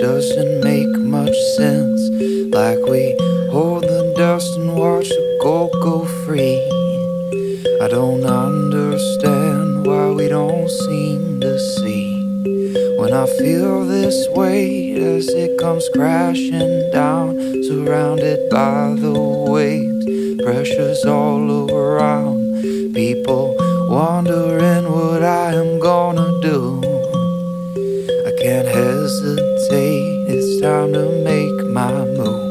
doesn't make much sense. Like we hold the dust and watch the gold go free. I don't understand why we don't seem to see. When I feel this weight as it comes crashing down, surrounded by the waves, pressure's all around. People wondering what I am gonna do. I can't hesitate, it's time to make my move.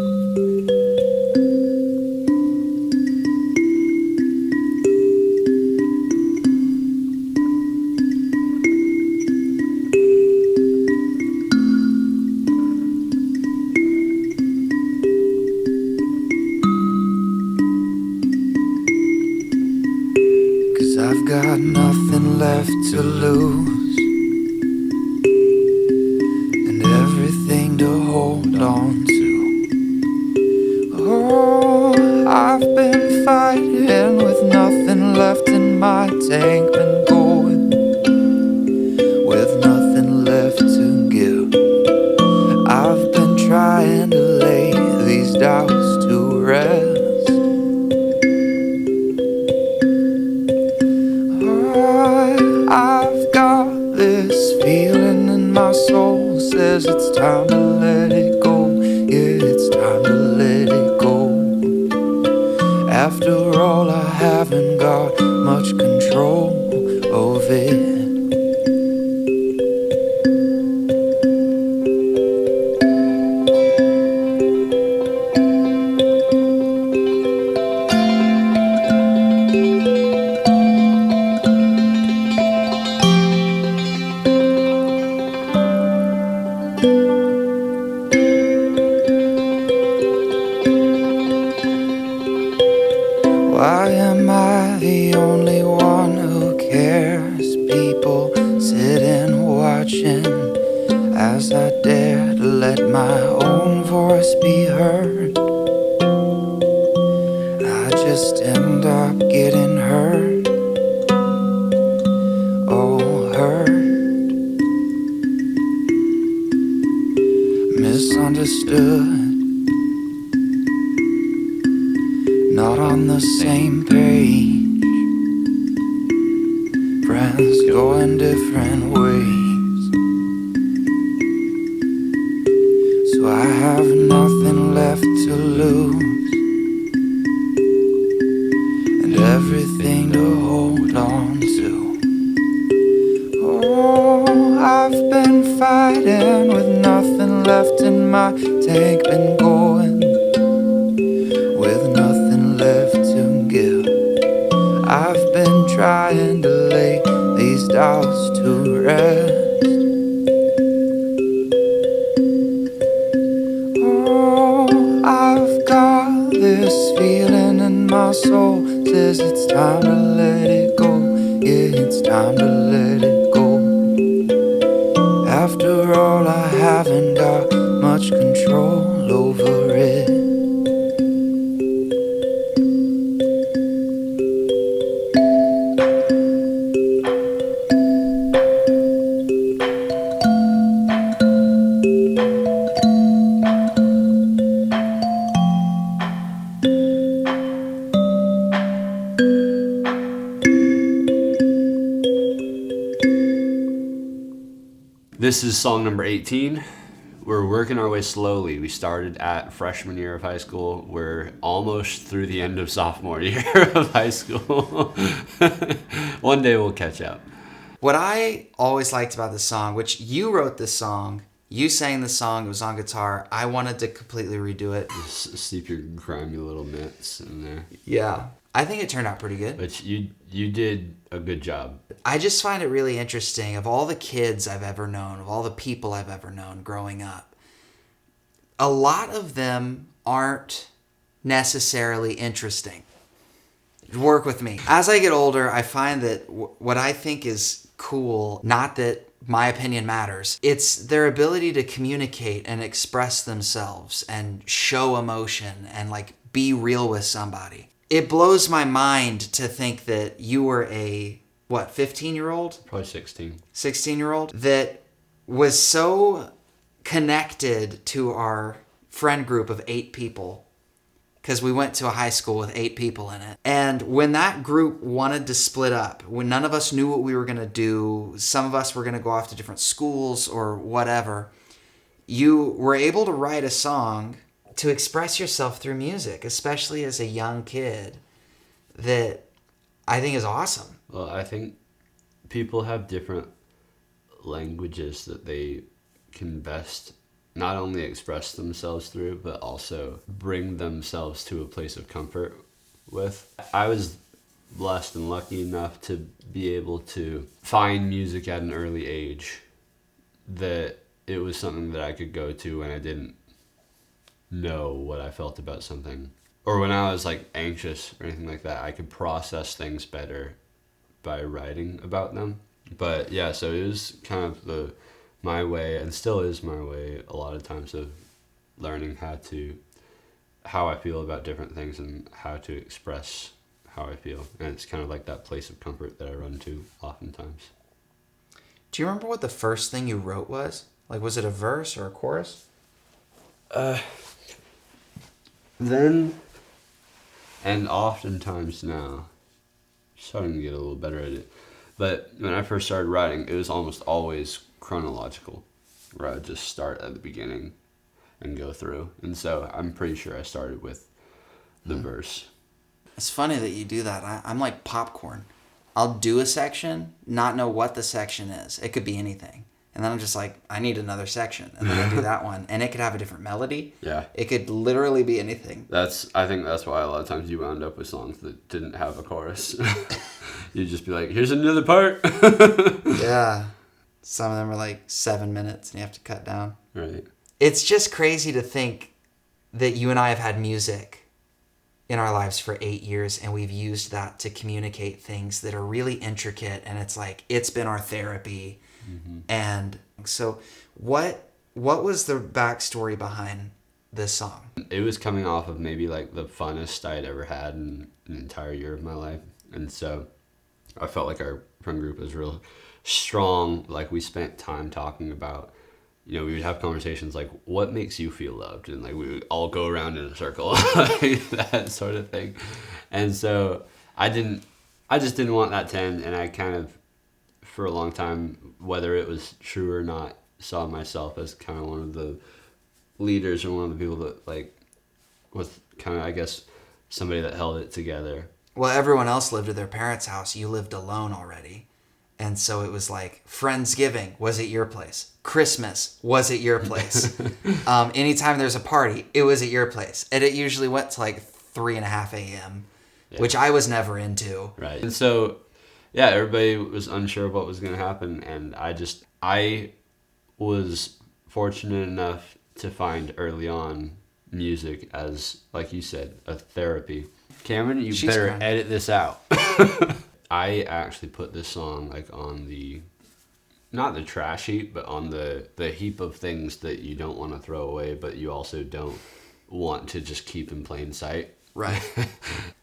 'Cause I've got nothing left to lose and everything to hold on to. Oh, I've been fighting with nothing left in my tank, been going with nothing left to give. I've been trying to lay these doubts to rest. I've got this feeling in my soul, says it's time to let it go. Yeah, it's time to let it go. After all, I haven't got much control of it. Why am I the only one who cares? People sitting watching as I dare to let my own voice be heard. I just end up getting hurt. Oh, hurt. Misunderstood. Not on the same page. Friends going different ways. So I have nothing left to lose and everything to hold on to. Oh, I've been fighting with nothing left in my tank, been going with nothing left to give. I've been trying to lay these doubts to rest. Oh, I've got this feeling in my soul, says it's time to let it go. Yeah, it's time to let it go. After all, I haven't got much control over it. This is song number 18. We're working our way slowly. We started at freshman year of high school. We're almost through the end of sophomore year of high school. One day we'll catch up. What I always liked about this song, which you wrote this song, you sang the song, it was on guitar. I wanted to completely redo it. Just steep your grimy little mitts in there. Yeah. I think it turned out pretty good. But you did a good job. I just find it really interesting. Of all the kids I've ever known, of all the people I've ever known growing up, a lot of them aren't necessarily interesting. Work with me. As I get older, I find that what I think is cool, not that my opinion matters, it's their ability to communicate and express themselves and show emotion and like be real with somebody. It blows my mind to think that you were a, 15-year-old? Probably 16. 16-year-old that was so connected to our friend group of 8 people, because we went to a high school with 8 people in it. And when that group wanted to split up, when none of us knew what we were going to do, some of us were going to go off to different schools or whatever, you were able to write a song to express yourself through music, especially as a young kid, that I think is awesome. Well, I think people have different languages that they can best not only express themselves through, but also bring themselves to a place of comfort with. I was blessed and lucky enough to be able to find music at an early age that it was something that I could go to when I didn't know what I felt about something. Or when I was like anxious or anything like that, I could process things better by writing about them. But yeah, so it was kind of my way, and still is my way a lot of times, of learning how I feel about different things and how to express how I feel. And it's kind of like that place of comfort that I run to oftentimes. Do you remember what the first thing you wrote was? Like, was it a verse or a chorus? Then, and oftentimes now, starting to get a little better at it. But when I first started writing, it was almost always chronological, where I would just start at the beginning and go through. And so I'm pretty sure I started with the verse. It's funny that you do that. I'm like popcorn. I'll do a section, not know what the section is. It could be anything. And then I'm just like, I need another section. And then I do that one. And it could have a different melody. Yeah. It could literally be anything. I think that's why a lot of times you wound up with songs that didn't have a chorus. You'd just be like, here's another part. Yeah. Some of them are like 7 minutes and you have to cut down. Right. It's just crazy to think that you and I have had music in our lives for 8 years, and we've used that to communicate things that are really intricate, and it's like, it's been our therapy. Mm-hmm. And so what was the backstory behind this song? It was coming off of maybe like the funnest I'd ever had in an entire year of my life. And so I felt like our friend group was real strong. Like, we spent time talking about, we would have conversations like, what makes you feel loved? And like, we would all go around in a circle, like that sort of thing. And so I just didn't want that to end. And I kind of, for a long time, whether it was true or not, saw myself as kind of one of the leaders or one of the people that like was kind of, I guess, somebody that held it together. Well, everyone else lived at their parents' house. You lived alone already. And so it was like, Friendsgiving was at your place. Christmas was at your place. Anytime there's a party, it was at your place. And it usually went to like 3:30 a.m., yeah, which I was never into. Right. And so, yeah, everybody was unsure of what was going to happen. And I was fortunate enough to find early on music as, like you said, a therapy. Cameron, you better edit this out. I actually put this song like on not the trash heap, but on the heap of things that you don't want to throw away, but you also don't want to just keep in plain sight. Right.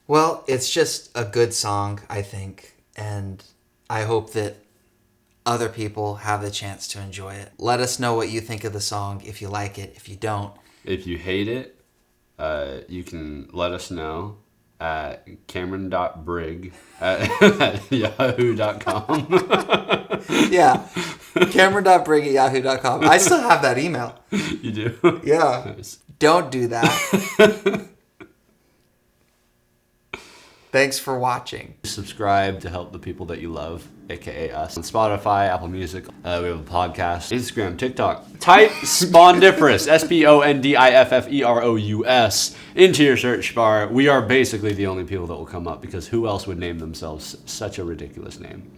Well, it's just a good song, I think, and I hope that other people have the chance to enjoy it. Let us know what you think of the song, if you like it, if you don't. If you hate it, you can let us know at cameron.brigg@yahoo.com. Yeah, cameron.brigg@yahoo.com. I still have that email. You do? Yeah. Nice. Don't do that. Thanks for watching. Subscribe to help the people that you love, aka us. On Spotify, Apple Music, we have a podcast, Instagram, TikTok. Type Spondifferous, Spondifferous, into your search bar. We are basically the only people that will come up, because who else would name themselves such a ridiculous name?